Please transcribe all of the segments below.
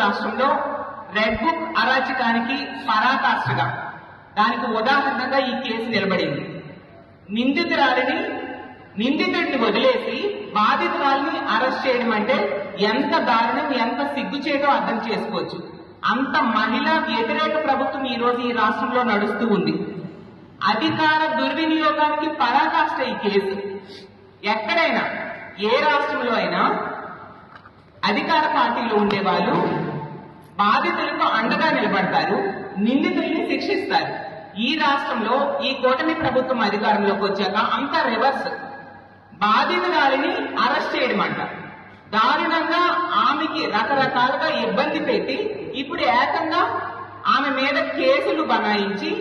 రాష్ట్రంలో red book అరాచకానికి పరాకాష్ఠగా దానికి ఉదాహరణగా ఈ కేసు నిలబడింది. నిందితుడిని వదిలేసి బాధితురాల్ని అరెస్ట్ చేయడం అంటే ఎంత దారుణం, ఎంత సిగ్గుచేటో అర్థం చేసుకోవచ్చు. అంత మహిళా వ్యతిరేక ప్రభుత్వం ఈ రోజు ఈ రాష్ట్రంలో నడుస్తూ ఉంది. అధికార దుర్వినియోగానికి పరాకాష్ఠ ఈ కేసు. ఎక్కడైనా ఏ రాష్ట్రంలో అయినా అధికార పార్టీలో ఉండేవాళ్ళు బాధితులకు అండగా నిలబడతారు, నిందితుల్ని శిక్షిస్తారు. ఈ రాష్ట్రంలో ఈ కూటమి ప్రభుత్వం అధికారంలోకి వచ్చాక అంతా రివర్స్. బాధితురాలిని అరెస్ట్ చేయడం అంట, దారుణంగా ఆమెకి రకరకాలుగా ఇబ్బంది పెట్టి ఇప్పుడు ఏకంగా ఆమె మీద కేసులు బనాయించి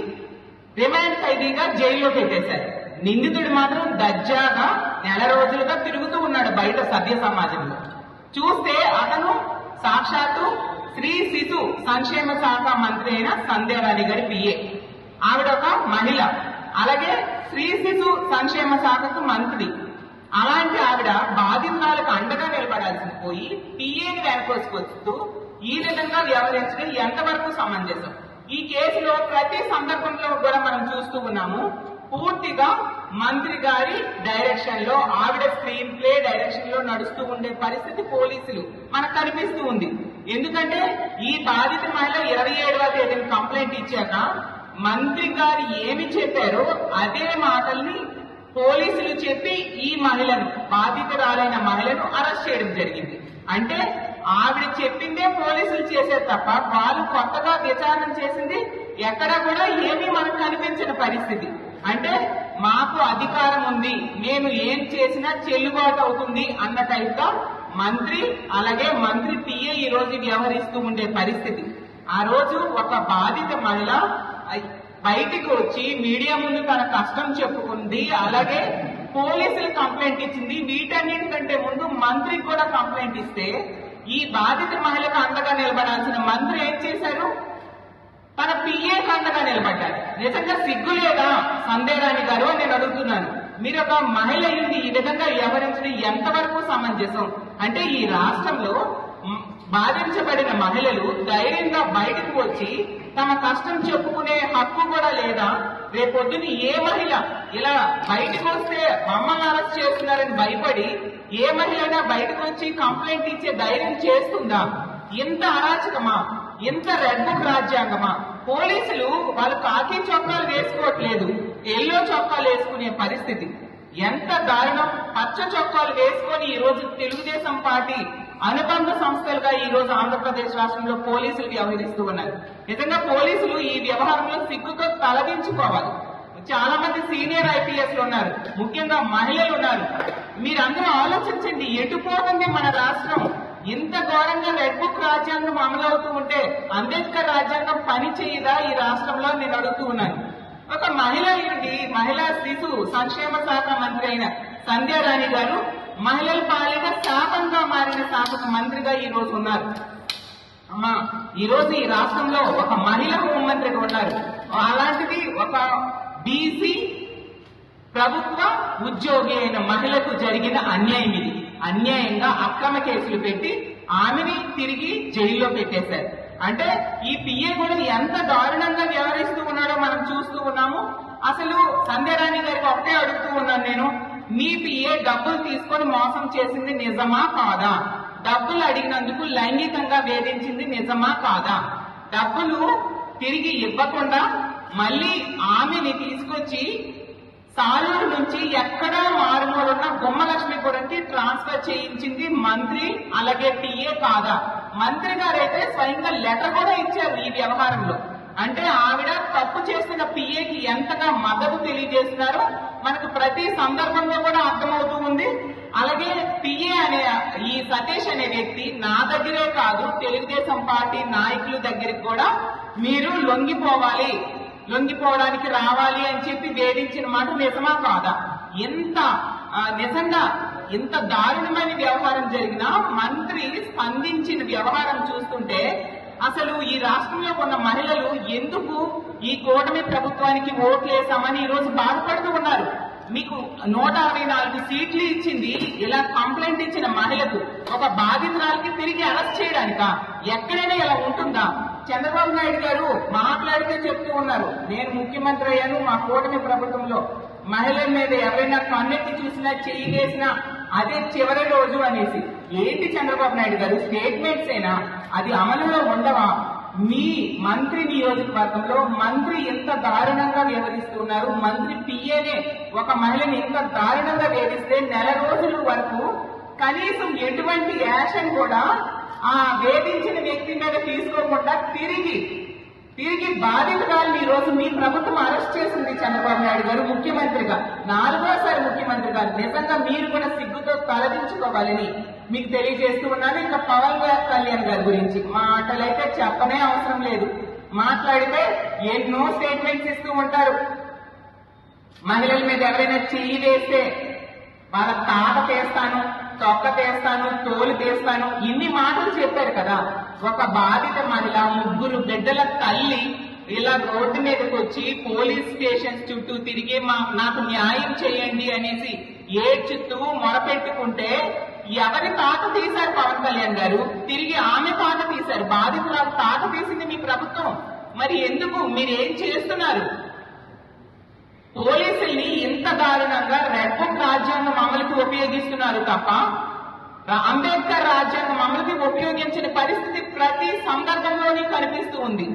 రిమాండ్ ఖైదీగా జైల్లో పెట్టేశారు. నిందితుడు మాత్రం దర్జాగా నెల రోజులుగా తిరుగుతూ ఉన్నాడు బయట సభ్య సమాజంలో. చూస్తే అతను సాక్షాత్తు స్త్రీ శిశు సంక్షేమ శాఖ మంత్రి అయిన సంధ్యారాణి గారి పిఏ. ఆవిడ ఒక మహిళ, అలాగే స్త్రీ శిశు సంక్షేమ శాఖకు మంత్రి. అలాంటి ఆవిడ బాధితురాలకు అండగా నిలబడాల్సింది పోయి పిఏని వెనకోసుకొస్తూ ఈ విధంగా వ్యవహరించడం ఎంతవరకు సమంజసం? ఈ కేసులో ప్రతి సందర్భంలో కూడా మనం చూస్తూ ఉన్నాము, పూర్తిగా మంత్రి గారి డైరెక్షన్ లో, ఆవిడ స్క్రీన్ ప్లే డైరెక్షన్ లో నడుస్తూ ఉండే పరిస్థితి పోలీసులు మనకు కనిపిస్తూ ఉంది. ఎందుకంటే ఈ బాధిత మహిళ 27వ తేదీన కంప్లైంట్ ఇచ్చాక మంత్రి గారు ఏమి చెప్పారో అదే మాటల్ని పోలీసులు చెప్పి ఈ మహిళను, బాధితురాలైన మహిళను అరెస్ట్ చేయడం జరిగింది. అంటే ఆవిడ చెప్పిందే పోలీసులు చేసేది తప్ప వాళ్ళు కొత్తగా విచారణ చేసింది ఎక్కడా కూడా ఏమీ మనకు కనిపించిన పరిస్థితి. అంటే మాకు అధికారం ఉంది, మేము ఏం చేసినా చెల్లుబాటు అవుతుంది అన్న టైప్ గా మంత్రి అలాగే మంత్రి పిఏ ఈ రోజు వ్యవహరిస్తూ ఉండే పరిస్థితి. ఆ రోజు ఒక బాధిత మహిళ బయటికి వచ్చి మీడియా ముందు తన కష్టం చెప్పుకుంది, అలాగే పోలీసులు కంప్లైంట్ ఇచ్చింది. వీటన్నిటికంటే ముందు మంత్రికి కూడా కంప్లైంట్ ఇస్తే ఈ బాధిత మహిళకు అండగా నిలబడాల్సిన మంత్రి ఏం చేశారు? తన పిఏకి అండగా నిలబడ్డారు. నిజంగా సిగ్గు లేదా సంధ్యారాణి గారు అని నేను అడుగుతున్నాను. మీరు ఒక మహిళ అయింది ఈ విధంగా వ్యవహరించడం ఎంతవరకు సమంజసం? అంటే ఈ రాష్ట్రంలో బాధించబడిన మహిళలు ధైర్యంగా బయటకు వచ్చి తమ కష్టం చెప్పుకునే హక్కు కూడా లేదా? రేపొద్దుని ఏ మహిళ ఇలా బయటకు వస్తే మమ్మల్ని అరెస్ట్ చేస్తున్నారని భయపడి ఏ మహిళ బయటకు వచ్చి కంప్లైంట్ ఇచ్చే ధైర్యం చేస్తుందా? ఇంత అరాచకమా, ఇంత రెడ్ బుక్ రాజ్యాంగమా? పోలీసులు వాళ్ళు కాకి చొక్కాలు వేసుకోవట్లేదు, ఎల్లో చొక్కాలు వేసుకునే పరిస్థితి. ఎంత దారుణం! పచ్చ చొక్కాలు వేసుకొని ఈ రోజు తెలుగుదేశం పార్టీ అనుబంధ సంస్థలుగా ఈ రోజు ఆంధ్రప్రదేశ్ రాష్ట్రంలో పోలీసులు వ్యవహరిస్తూ ఉన్నారు. నిజంగా పోలీసులు ఈ వ్యవహారంలో సిగ్గుతో తలదించుకోవాలి. చాలా మంది సీనియర్ ఐపీఎస్లు ఉన్నారు, ముఖ్యంగా మహిళలు ఉన్నారు. మీరందరూ ఆలోచించండి, ఎటుపోతుంది మన రాష్ట్రం? ఇంత ఘోరంగా రెడ్ బుక్ రాజ్యాంగం అమలవుతూ ఉంటే అంబేద్కర్ రాజ్యాంగం పని చేయదా ఈ రాష్ట్రంలో? నేను అడుగుతూ ఉన్నాను. ఒక మహిళ ఏంటి, మహిళా శిశు సంక్షేమ శాఖ మంత్రి అయిన సంధ్యారాణి గారు మహిళల పాలిట శాపంగా మారిన శాఖకు మంత్రిగా ఈ రోజు ఉన్నారు. అమ్మా, ఈ రోజు ఈ రాష్ట్రంలో ఒక మహిళ హోంమంత్రిగా ఉన్నారు. అలాంటిది ఒక బీసీ ప్రభుత్వ ఉద్యోగి అయిన మహిళకు జరిగిన అన్యాయం ఇది. అన్యాయంగా అక్రమ కేసులు పెట్టి ఆమెని తిరిగి జైల్లో పెట్టేశారు. అంటే ఈ పిఏ కూడా ఎంత దారుణంగా వ్యవహరిస్తూ ఉన్నాడో మనం చూస్తూ ఉన్నాము. అసలు సంధ్యారాణి గారికి ఒకటే అడుగుతూ ఉన్నాను నేను, మీ పిఏ డబ్బులు తీసుకొని మోసం చేసింది నిజమా కాదా? డబ్బులు అడిగినందుకు లైంగికంగా వేధించింది నిజమా కాదా? డబ్బులు తిరిగి ఇవ్వకుండా మళ్ళీ ఆమెని తీసుకొచ్చి సాలూరు నుంచి ఎక్కడా మారుమూలున్న గుమ్మలక్ష్మీపురంకి ట్రాన్స్ఫర్ చేయించింది మంత్రి అలాగే పిఏ కాదా? మంత్రి గారైతే స్వయంగా లెటర్ కూడా ఇచ్చారు ఈ వ్యవహారంలో. అంటే ఆవిడ తప్పు చేసిన పిఏకి ఎంతగా మద్దతు తెలియజేస్తున్నారో మనకు ప్రతి సందర్భంలో కూడా అర్థమవుతూ ఉంది. అలాగే పిఏ అనే ఈ సతీష్ అనే వ్యక్తి నా దగ్గరే కాదు, తెలుగుదేశం పార్టీ నాయకుల దగ్గరికి కూడా మీరు లొంగిపోవడానికి రావాలి అని చెప్పి వేధించిన మాట నిజమా కాదా? నిజంగా ఇంత దారుణమైన వ్యవహారం జరిగినా మంత్రి స్పందించిన వ్యవహారం చూస్తుంటే అసలు ఈ రాష్ట్రంలో ఉన్న మహిళలు ఎందుకు ఈ కూటమి ప్రభుత్వానికి ఓట్లేసామని ఈ రోజు బాధపడుతూ ఉన్నారు. మీకు 164 సీట్లు ఇచ్చింది ఇలా కంప్లైంట్ ఇచ్చిన మహిళకు ఒక బాధితురాలకి తిరిగి అరెస్ట్ చేయడానిక? ఎక్కడైనా ఇలా ఉంటుందా? చంద్రబాబు నాయుడు గారు మాట్లాడితే చెప్తూ ఉన్నారు, నేను ముఖ్యమంత్రి అయ్యాను మా కూటమి ప్రభుత్వంలో మహిళల మీద ఎవరైనా కన్నెత్తి చూసినా చెయ్యి వేసినా అదే చివరి రోజు అనేసి. ఏంటి చంద్రబాబు నాయుడు గారు స్టేట్మెంట్స్ అయినా అది అమలులో ఉండవా? మీ మంత్రి నియోజకవర్గంలో మంత్రి ఎంత దారుణంగా వ్యవహరిస్తున్నారు. మంత్రి పిఏనే ఒక మహిళని ఎంత దారుణంగా వేధిస్తే నెల రోజుల వరకు కనీసం ఎటువంటి యాక్షన్ కూడా ఆ వేధించిన వ్యక్తి మీద తీసుకోకుండా తిరిగి బాధితురాలను ఈ రోజు మీ ప్రభుత్వం అరెస్ట్ చేసింది. చంద్రబాబు నాయుడు గారు ముఖ్యమంత్రిగా 4వ ముఖ్యమంత్రిగా నిజంగా మీరు కూడా సిగ్గుతో తలదించుకోవాలని మీకు తెలియజేస్తూ ఉన్నాను. ఇంకా పవన్ కళ్యాణ్ గారి గురించి మాటలైతే చెప్పనే అవసరం లేదు. మాట్లాడితే ఎన్నో స్టేట్మెంట్స్ ఇస్తూ ఉంటారు. మహిళల మీద ఎవరైనా చెయ్యి వేస్తే వాళ్ళ తాట తీస్తాను, తొక్క తీస్తాను, తోలు తీస్తాను, ఇన్ని మాటలు చెప్పారు కదా. ఒక బాధిత మహిళ 3 బిడ్డల తల్లి ఇలా రోడ్డు మీదకి వచ్చి పోలీస్ స్టేషన్స్ చుట్టూ తిరిగి నాకు న్యాయం చేయండి అనేసి ఏడ్చుతూ మొరపెట్టుకుంటే ఎవరి తాట తీశారు పవన్ కళ్యాణ్ గారు? తిరిగి ఆమె తాట తీశారు. బాధితురాలు తాట తీసింది మీ ప్రభుత్వం. మరి ఎందుకు మీరేం చేస్తున్నారు? పోలీసుల్ని ఇంత దారుణంగా రెడ్ బుక్ రాజ్యాంగం అమలుకి ఉపయోగిస్తున్నారు తప్ప అంబేద్కర్ రాజ్యాంగం అమలుకి ఉపయోగించిన పరిస్థితి ప్రతి సందర్భంలోనే కనిపిస్తూ ఉంది.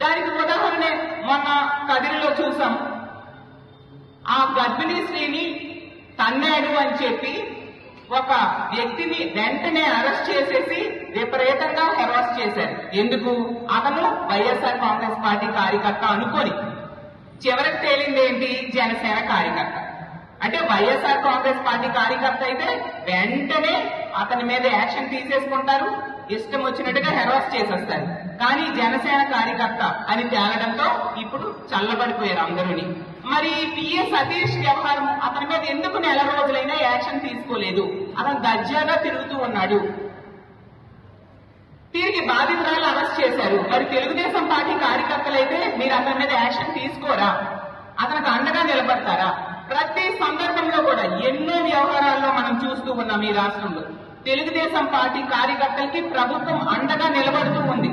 దానికి ఉదాహరణ మొన్న కదిరిలో చూసాం. ఆ గర్భిణీ స్త్రీని తన్నాడు అని చెప్పి ఒక వ్యక్తిని వెంటనే అరెస్ట్ చేసేసి విపరీతంగా హెరాస్ చేశారు. ఎందుకు? అతను వైఎస్ఆర్ కాంగ్రెస్ పార్టీ కార్యకర్త అనుకొని. చివరికి తేలింది ఏంటి? జనసేన కార్యకర్త. అంటే వైఎస్ఆర్ కాంగ్రెస్ పార్టీ కార్యకర్త అయితే వెంటనే అతని మీద యాక్షన్ తీసేసుకుంటారు, ఇష్టం వచ్చినట్టుగా హెరాస్ చేసేస్తారు. కానీ జనసేన కార్యకర్త అని తేలడంతో ఇప్పుడు చల్లబడిపోయారు అందరూని. మరి పిఏ సతీష్ వ్యవహారం, అతని మీద ఎందుకు నెల రోజులైనా యాక్షన్ తీసుకోలేదు? అతను దర్జాగా తిరుగుతూ ఉన్నాడు. తిరిగి బాధితురాలు అరెస్ట్ చేశారు. మరి తెలుగుదేశం పార్టీ కార్యకర్తలైతే మీరు అతని మీద యాక్షన్ తీసుకోరా? అతనికి అండగా నిలబడతారా? ప్రతి సందర్భంలో కూడా ఎన్నో వ్యవహారాల్లో మనం చూస్తూ ఉన్నాం. ఈ రాష్ట్రంలో తెలుగుదేశం పార్టీ కార్యకర్తలకి ప్రభుత్వం అండగా నిలబడుతూ ఉంది.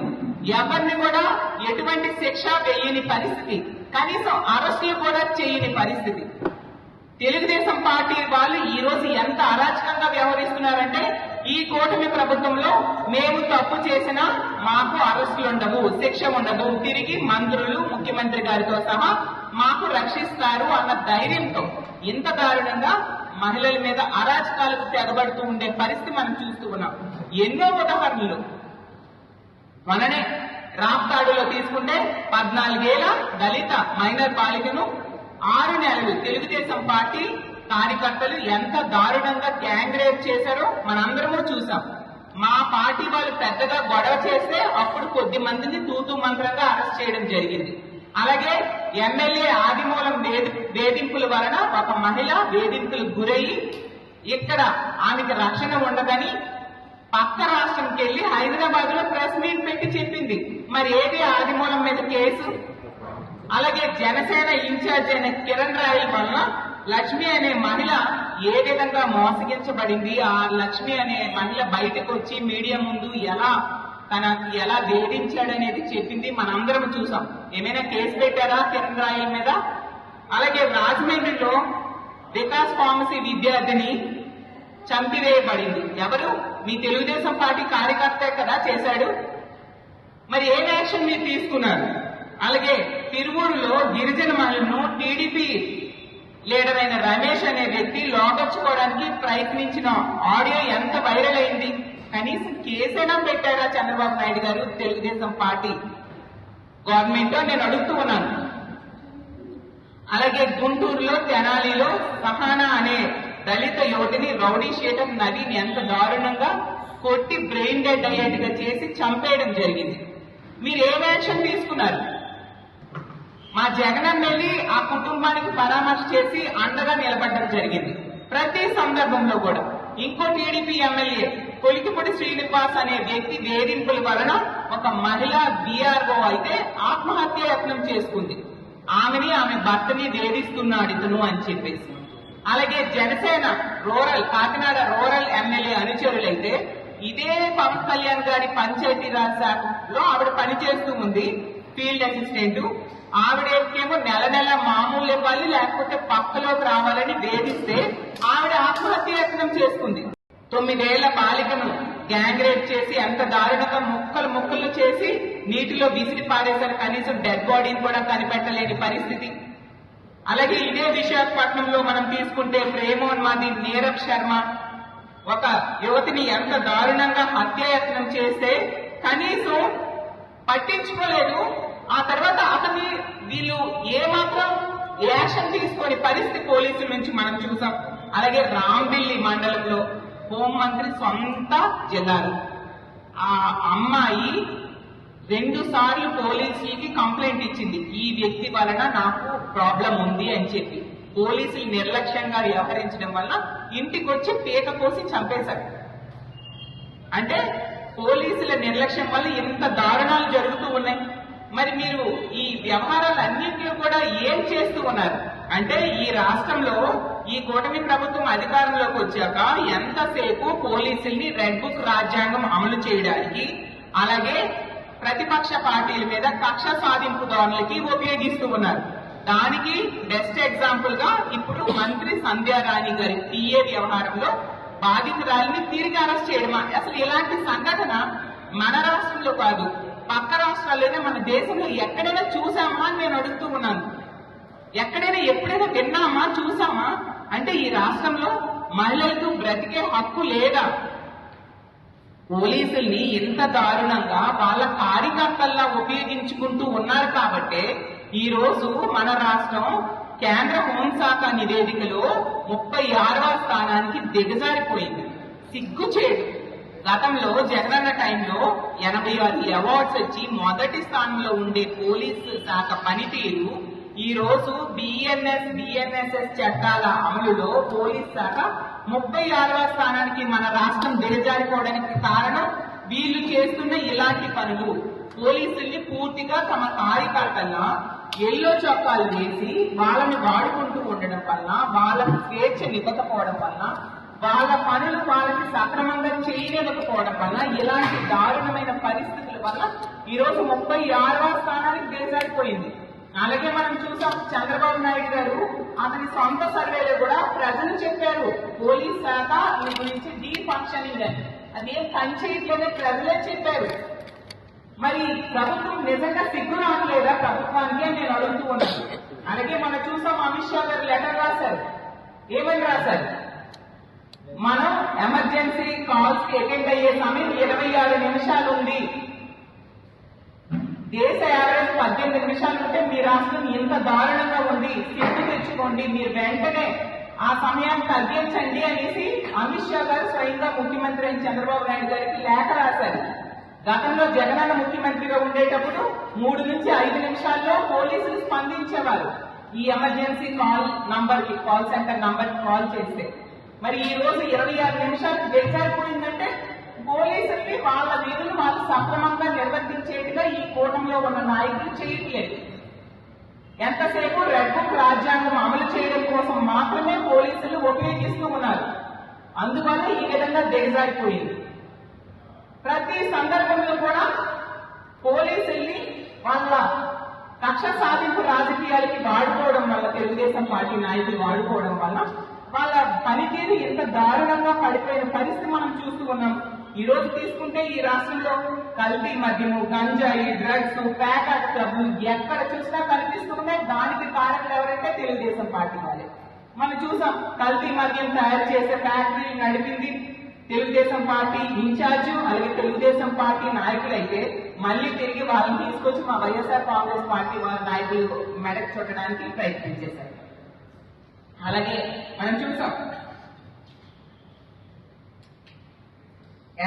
ఎవరిని కూడా ఎటువంటి శిక్ష వేయని పరిస్థితి, కనీసం అరెస్టులు కూడా చేయని పరిస్థితి. తెలుగుదేశం పార్టీ వాళ్ళు ఈ రోజు ఎంత అరాచకంగా వ్యవహరిస్తున్నారంటే, ఈ కూటమి ప్రభుత్వంలో మేము తప్పు చేసినా మాకు అరెస్టులు ఉండవు, శిక్ష ఉండదు, తిరిగి మంత్రులు ముఖ్యమంత్రి గారితో సహా మాకు రక్షిస్తారు అన్న ధైర్యంతో ఇంత దారుణంగా మహిళల మీద అరాచకాలకు తెగబడుతూ ఉండే పరిస్థితి మనం చూస్తూ ఉన్నాం. ఎన్నో ఉదాహరణలు. మననే రాప్తాడులో తీసుకుంటే 14 ఏళ్ల దళిత మైనర్ బాలికను 6 నెలలు తెలుగుదేశం పార్టీ కార్యకర్తలు ఎంత దారుణంగా గ్యాంగ్ రేప్ చేశారో మనందరము చూసాం. మా పార్టీ వాళ్ళు పెద్దగా గొడవ చేస్తే అప్పుడు కొద్ది మందిని తూతూ మంత్రంగా అరెస్ట్ చేయడం జరిగింది. అలాగే ఎమ్మెల్యే ఆదిమూలం వేధింపుల వలన ఒక మహిళ వేధింపులకు గురయ్యి ఇక్కడ ఆమెకి రక్షణ ఉండదని పక్క రాష్ట్రంకి వెళ్లి హైదరాబాద్ లో ప్రెస్ మీట్ పెట్టి చెప్పింది. మరి ఏది ఆదిమూలం మీద కేసు? అలాగే జనసేన ఇన్ఛార్జ్ అయిన కిరణ్ రాయల్ వలన లక్ష్మి అనే మహిళ ఏ విధంగా మోసగించబడింది, ఆ లక్ష్మి అనే మహిళ బయటకు వచ్చి మీడియా ముందు ఎలా వేధించాడనేది చెప్పింది. మనందరం చూసాం. ఏమైనా కేసు పెట్టారా కిరణ్ రాయల్ మీద? అలాగే రాజమండ్రిలో వికాస్ ఫార్మసీ విద్యార్థిని చంపివేయబడింది. ఎవరు? మీ తెలుగుదేశం పార్టీ కార్యకర్తే కదా చేశాడు. మరి ఏం యాక్షన్ మీరు తీసుకున్నారు? అలాగే తిరువూరులో గిరిజన మహిళను టీడీపీ లీడర్ అయిన రమేష్ అనే వ్యక్తి లోకొచ్చుకోవడానికి ప్రయత్నించిన ఆడియో ఎంత వైరల్ అయింది? కనీసం కేసైనా పెట్టారా చంద్రబాబు నాయుడు గారు, తెలుగుదేశం పార్టీ గవర్నమెంట్? నేను అడుగుతూ ఉన్నాను. అలాగే గుంటూరులో తెనాలిలో సహానా అనే దళిత యువతిని రౌడీ షీటర్ నవీన్ ఎంత దారుణంగా కొట్టి బ్రెయిన్ డెడ్ అయ్యేట్టుగా చేసి చంపేయడం జరిగింది. మీరు ఏం యాక్షన్ తీసుకున్నారు? మా జగన్ ఎమ్మెల్యే ఆ కుటుంబానికి పరామర్శ చేసి అండగా నిలబడడం జరిగింది. ప్రతి సందర్భంలో కూడా ఇంకో టీడీపీ ఎమ్మెల్యే కొలికిపూడి శ్రీనివాస్ అనే వ్యక్తి వేధింపుల వలన ఒక మహిళ బీఆర్ఓ అయితే ఆత్మహత్య యత్నం చేసుకుంది. ఆమెని ఆమె భర్తని వేధిస్తున్నాడు ఇతను అని చెప్పేసి. అలాగే జనసేన కాకినాడ రూరల్ ఎమ్మెల్యే అనుచరులైతే ఇదే పవన్ కళ్యాణ్ గారి పంచాయతీరాజ్ శాఖలో ఆవిడ పనిచేస్తూ ఉంది, ఫీల్డ్ అసిస్టెంట్. ఆవిడకేమో నెల నెల మామూలు ఇవ్వాలి లేకపోతే పక్కలోకి రావాలని వేధిస్తే ఆవిడ ఆత్మహత్య యత్నం చేసుకుంది. 9 ఏళ్ల బాలికను గ్యాంగ్ రేప్ చేసి ఎంత దారుణంగా ముక్కలు చేసి నీటిలో విసిరి పారేశారు, కనీసం డెడ్ బాడీని కూడా కనిపెట్టలేని పరిస్థితి. అలాగే ఇదే విశాఖపట్నంలో మనం తీసుకుంటే ప్రేమోన్మాది నీరబ్ శర్మ ఒక యువతిని ఎంత దారుణంగా హత్యాయత్నం చేస్తే కనీసం పట్టించుకోలేదు. ఆ తర్వాత అతన్ని వీళ్ళు ఏమాత్రం యాక్షన్ తీసుకొని పరిస్థితి పోలీసుల నుంచి మనం చూసాం. అలాగే రాంబిల్లి మండలంలో హోంమంత్రి సొంత జిల్లాలో ఆ అమ్మాయి 2 సార్లు పోలీసులకి కంప్లైంట్ ఇచ్చింది, ఈ వ్యక్తి వలన నాకు ప్రాబ్లం ఉంది అని చెప్పి. పోలీసులు నిర్లక్ష్యంగా వ్యవహరించడం వల్ల ఇంటికి వచ్చి పీక కోసి చంపేశారు. అంటే పోలీసుల నిర్లక్ష్యం వల్ల ఇంత దారుణాలు జరుగుతూ ఉన్నాయి. మరి మీరు ఈ వ్యవహారాలన్నింటిలో కూడా ఏం చేస్తూ ఉన్నారు అంటే, ఈ రాష్ట్రంలో ఈ కూటమి ప్రభుత్వం అధికారంలోకి వచ్చాక ఎంతసేపు పోలీసుల్ని రెడ్ బుక్ రాజ్యాంగం అమలు చేయడానికి, అలాగే ప్రతిపక్ష పార్టీల మీద కక్ష సాధింపు ధోరణులకి ఉపయోగిస్తూ ఉన్నారు. దానికి బెస్ట్ ఎగ్జాంపుల్ గా ఇప్పుడు మంత్రి సంధ్యారాణి గారి టీఏ వ్యవహారంలో బాధితురాలిని తిరిగి అరెస్ట్ చేయడమా? అసలు ఇలాంటి సంఘటన మన రాష్ట్రంలో కాదు, పక్క రాష్ట్రాల్లోనే, మన దేశంలో ఎక్కడైనా చూసామా అని నేను అడుగుతూ ఉన్నాను. ఎక్కడైనా ఎప్పుడైనా విన్నామా, చూసామా? అంటే ఈ రాష్ట్రంలో మహిళలకు బ్రతికే హక్కు లేదా? పోలీసుల్ని ఇంత దారుణంగా వాళ్ళ కార్యకర్తల్లా ఉపయోగించుకుంటూ ఉన్నారు కాబట్టే ఈ రోజు మన రాష్ట్రం కేంద్ర హోంశాఖ నివేదికలో 36వ స్థానానికి దిగజారిపోయింది. సిగ్గుచేటు. గతంలో జగనన్న టైంలో 86 అవార్డ్స్ వచ్చి మొదటి స్థానంలో ఉండే పోలీసు శాఖ పనితీరు ఈ రోజు బిఎన్ఎస్ఎస్ చట్టాల అమలులో పోలీస్ శాఖ 36వ స్థానానికి మన రాష్ట్రం దిగజారిపోవడానికి కారణం వీళ్ళు చేస్తున్న ఇలాంటి పనులు. పోలీసుల్ని పూర్తిగా తమ కార్యకర్తల్లా ఎల్లో చొక్కాలు వేసి వాళ్ళని వాడుకుంటూ ఉండడం వల్ల, వాళ్ళకి స్వేచ్ఛ ఇవ్వకపోవడం వల్ల, వాళ్ళ పనులు వాళ్ళకి సక్రమంగా చేయలేకపోవడం వల్ల, ఇలాంటి దారుణమైన పరిస్థితుల వల్ల ఈరోజు 36వ స్థానానికి దిగజారిపోయింది. అలాగే మనం చూసాం, చంద్రబాబు నాయుడు గారు అతని సొంత సర్వేలో కూడా ప్రజలు చెప్పారు పోలీస్ శాఖ ఈ గురించి డీ ఫంక్షనింగ్ అని. అదేం పంచాయతీలోనే ప్రజలే చెప్పారు. మరి ప్రభుత్వం నిజంగా సిగ్గు రావట్లేదా ప్రభుత్వానికి అని నేను అడుగుతూ ఉన్నాను. అలాగే మనం చూసాం, అమిత్ షా గారు లెటర్ రాశారు. ఏమని రాశారు? మనం ఎమర్జెన్సీ కాల్స్ కి అటెండ్ అయ్యే సమయం 26 నిమిషాలు ఉంది. దేశ యావరేజ్ 18 నిమిషాలు ఉంటే మీ రాష్ట్రం ఇంత దారుణంగా ఉంది, సిగ్గు తెచ్చుకోండి, మీరు వెంటనే ఆ సమయాన్ని తగ్గించండి అనేసి అమిత్ షా గారు స్వయంగా ముఖ్యమంత్రి అయిన చంద్రబాబు నాయుడు గారికి లేఖ రాశారు. గతంలో జగనన్న ముఖ్యమంత్రిగా ఉండేటప్పుడు 3 నుంచి 5 నిమిషాల్లో పోలీసులు స్పందించేవారు ఈ ఎమర్జెన్సీ కాల్ సెంటర్ నంబర్ కి కాల్ చేస్తే. మరి ఈ రోజు 26 నిమిషాలకు దిగజారిపోయిందంటే పోలీసుల్ని వాళ్ళ విధులు వాళ్ళు సక్రమంగా నిర్వర్తించేట్టుగా ఈ కూటమిలో ఉన్న నాయకులు చేయట్లేదు. ఎంతసేపు రెడ్ బుక్ రాజ్యాంగం అమలు చేయడం కోసం మాత్రమే పోలీసులు ఉపయోగిస్తూ ఉన్నారు. అందువల్ల ఈ విధంగా దిగజారిపోయింది. ప్రతి సందర్భంలో కూడా పోలీసుల్ని వాళ్ళ కక్ష సాధింపు రాజకీయాలకి వాడుకోవడం వల్ల, తెలుగుదేశం పార్టీ నాయకులు వాడుకోవడం వల్ల వాళ్ళ పనితీరు ఎంత దారుణంగా పడిపోయిన పరిస్థితి మనం చూస్తూ ఉన్నాం. ఈ రోజు తీసుకుంటే ఈ రాష్ట్రంలో కల్తీ మద్యము, గంజాయి, డ్రగ్స్, ప్యాకెట్ క్లబ్లు ఎక్కడ చూసినా కనిపిస్తూ ఉన్నాయి. దానికి కారణం ఎవరంటే తెలుగుదేశం పార్టీ వాళ్ళే. మనం చూసాం, కల్తీ మద్యం తయారు చేసే ఫ్యాక్టరీ నడిపింది తెలుగుదేశం పార్టీ ఇన్ఛార్జ్, అలాగే తెలుగుదేశం పార్టీ నాయకులైతే మళ్ళీ తిరిగి వాళ్ళని తీసుకొచ్చి మా వైఎస్ఆర్ కాంగ్రెస్ పార్టీ వాళ్ళ నాయకులు మెడకు చుట్టడానికి ప్రయత్నం చేశారు. అలాగే మనం చూసాం,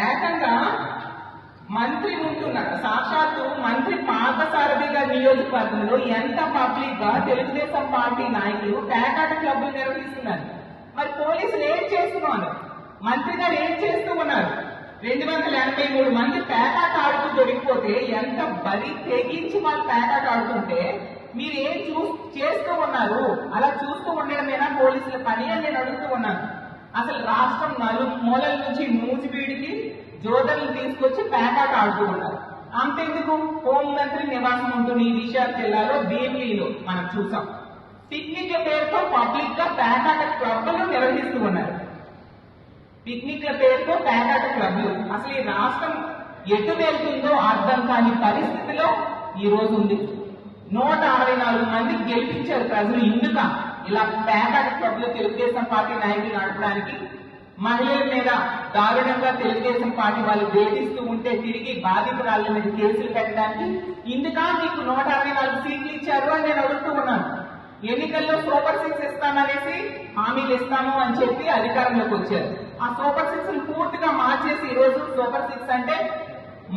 ఏకంగా మంత్రి ఉంటున్నారు, సాక్షాత్తు మంత్రి పార్థసారథి గారి నియోజకవర్గంలో ఎంత పబ్లిక్ గా తెలుగుదేశం పార్టీ నాయకులు పేకాట క్లబ్లు నిర్వహిస్తున్నారు. మరి పోలీసులు ఏం చేస్తున్నారు? మంత్రి గారు ఏం చేస్తూ ఉన్నారు? 283 మంది పేకాట ఆడుతూ దొరికిపోతే ఎంత బరి తెగించి వాళ్ళు పేకాట ఆడుతుంటే మీరు ఏం చేస్తూ ఉన్నారు? అలా చూస్తూ ఉండడమేనా పోలీసుల పని అని నేను అడుగుతూ ఉన్నాను. అసలు రాష్ట్రం మూలల నుంచి నూజివీడికి జోదర్లు తీసుకొచ్చి పేకాట ఆడుతూ ఉన్నారు. అంతెందుకు, హోంమంత్రి నివాసం ఉంటుంది ఈ విశాఖ జిల్లాలో భీమిలీలో మనం చూసాం. పిక్నిక్ల పేరుతో పబ్లిక్ గా పేకాట క్లబ్లు నిర్వహిస్తూ ఉన్నారు. పిక్నిక్ల పేరుతో పేకాట క్లబ్లు. అసలు ఈ రాష్ట్రం ఎటు వెళ్తుందో అర్థం కాని పరిస్థితిలో ఈ రోజు ఉంది. 164 మంది గెలిపించారు ప్రజలు. ఇందుక ఇలా పేకాట క్లబ్లు తెలుగుదేశం పార్టీ నాయకులు నడపడానికి, మహిళల మీద దారుణంగా తెలుగుదేశం పార్టీ వాళ్ళు వేధిస్తూ ఉంటే తిరిగి బాధితురాళ్ల మీద కేసులు పెట్టడానికి ఇందుక మీకు 164 సీట్లు ఇచ్చారు అని నేను అడుగుతూ ఉన్నాను. ఎన్నికల్లో సూపర్ 6 ఇస్తామనేసి హామీలు ఇస్తాము అని చెప్పి అధికారంలోకి వచ్చారు. ఆ సూపర్ 6 పూర్తిగా మార్చేసి ఈ రోజు సూపర్ 6 అంటే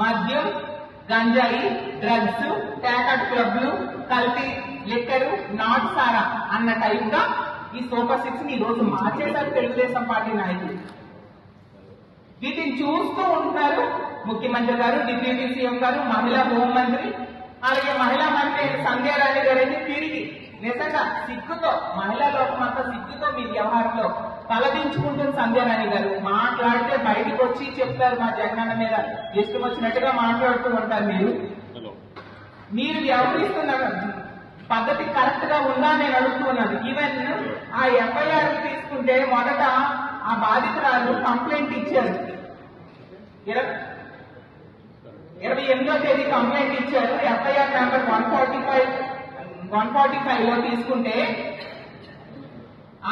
మద్యం, గంజాయి, డ్రగ్స్, పేకాట క్లబ్లు, కల్తీ లిక్కరు, నాటు సారా అన్న టైప్ గా ఈ సూపర్ 6 ని ఈ రోజు మార్చేశారు తెలుగుదేశం పార్టీ నాయకులు. వీటిని చూస్తూ ఉంటున్నారు ముఖ్యమంత్రి గారు, డిప్యూటీ సీఎం గారు, మహిళా హోంమంత్రి, అలాగే మహిళా మంత్రి సంధ్యారాణి గారు అయితే తిరిగి నిజంగా సిగ్గుతో, మహిళా లోకం అంతా సిగ్గుతో మీ వ్యవహారంలో తలదించుకుంటుంది సంధ్యారాణి గారు. మాట్లాడితే బయటకు వచ్చి చెప్తారు మా జగనన్న మీద ఇష్టం వచ్చినట్టుగా మాట్లాడుతూ ఉంటారు. మీరు వ్యవహరిస్తున్న పద్ధతి కరెక్ట్ గా ఉందా నేను అడుగుతున్నాను. ఈవెన్ ఆ ఎఫ్ఐఆర్ తీసుకుంటే మొదట ఆ బాధితురాలు కంప్లైంట్ ఇచ్చారు. 28వ తేదీ కంప్లైంట్ ఇచ్చారు. ఎఫ్ఐఆర్ నెంబర్ 145 లో తీసుకుంటే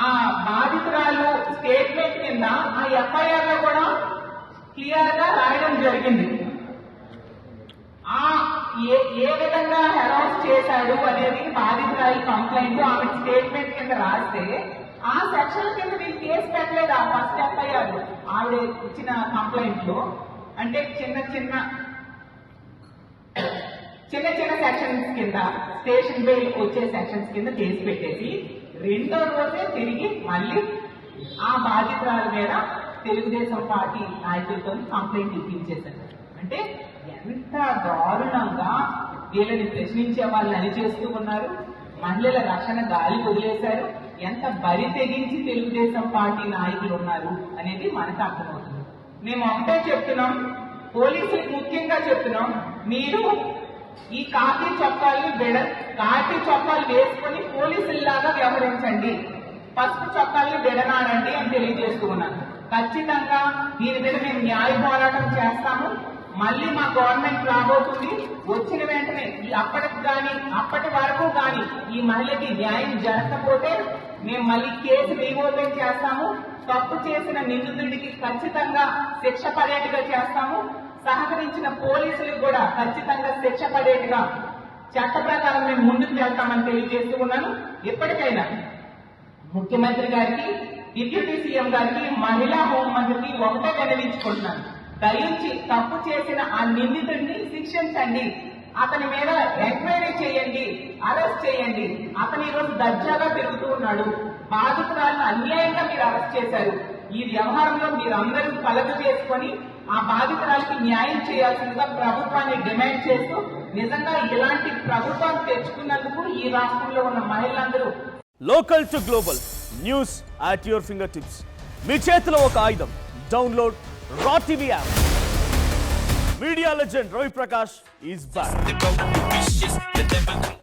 ఆ బాధితురాలు స్టేట్మెంట్ కింద ఆ ఎఫ్ఐఆర్ లో కూడా క్లియర్ గా రాయడం జరిగింది. ఏ విధంగా హెరాస్ చేశాడు అనేది బాధితురాలి కంప్లైంట్ ఆమె స్టేట్మెంట్ కింద రాస్తే ఆ సెక్షన్ కింద వీళ్ళు కేసు పెట్టలేదు. ఆ ఫస్ట్ ఎఫ్ఐఆర్ ఆవిడ ఇచ్చిన కంప్లైంట్ లో అంటే చిన్న సెక్షన్స్ కింద స్టేషన్ బెయిల్ వచ్చే సెక్షన్స్ కింద కేసు పెట్టేసి రెండో రోజే తిరిగి మళ్ళీ ఆ బాధితురాల మీద తెలుగుదేశం పార్టీ నాయకులతో కంప్లైంట్ ఇప్పించేశారు. అంటే ఎంత దారుణంగా వీళ్ళని ప్రశ్నించే వాళ్ళు అని చేస్తూ ఉన్నారు. మహిళల రక్షణ గాలి వదిలేశారు. ఎంత బరి తెగించి తెలుగుదేశం పార్టీ నాయకులు ఉన్నారు అనేది మనకు అర్థమవుతుంది. మేము ఒకటే చెప్తున్నాం, పోలీసులకు ముఖ్యంగా చెప్తున్నాం, మీరు ఈ కాకి చొక్కాలు వేసుకుని పోలీసుల్లాగా వ్యవహరించండి, పసుపు చొక్కాల్ని విడనాడండి అని తెలియజేస్తూ ఉన్నాను. ఖచ్చితంగా దీని మీద మేము న్యాయ పోరాటం చేస్తాము. మళ్ళీ మా గవర్నమెంట్ రాబోతుంది. వచ్చిన వెంటనే అప్పటి వరకు గాని ఈ మహిళకి న్యాయం జరగకపోతే మేము మళ్ళీ కేసు రీఓపెన్ చేస్తాము. తప్పు చేసిన నిందితుడికి ఖచ్చితంగా శిక్ష పడేట్టుగా చేస్తాము. సహకరించిన పోలీసులకు కూడా ఖచ్చితంగా శిక్ష పడేట్టుగా చట్ట ప్రకారం మేము ముందుకు వెళ్తామని తెలియజేస్తూ ఉన్నాను. ఎప్పటికైనా ముఖ్యమంత్రి గారికి, డిప్యూటీ సీఎం గారికి, మహిళా హోంమంత్రికి ఒకటే విన్నవించుకుంటున్నాను. దయించి తప్పు చేసిన ఆ నిందితుడిని శిక్షించండి, అతని మీద ఎంక్వైరీ చేయండి, అరెస్ట్ చేయండి. అతను ఈరోజు దర్జాగా తిరుగుతూ ఉన్నాడు. బాధితురాలను అన్యాయంగా మీరు అరెస్ట్ చేశారు. ఈ వ్యవహారంలో మీరందరూ కలగ చేసుకొని ఆ బాధితురాలకి న్యాయం చేయాల్సిందిగా ప్రభుత్వాన్ని డిమాండ్ చేస్తూ, నిజంగా ఇలాంటి ప్రభుత్వాన్ని తెచ్చుకున్నందుకు ఈ రాష్ట్రంలో ఉన్న మహిళలందరూ local to global news at your fingertips. మీ చేతిలో ఒక ఆయుధం. Download Raw TV app. Media legend Ravi Prakash is back.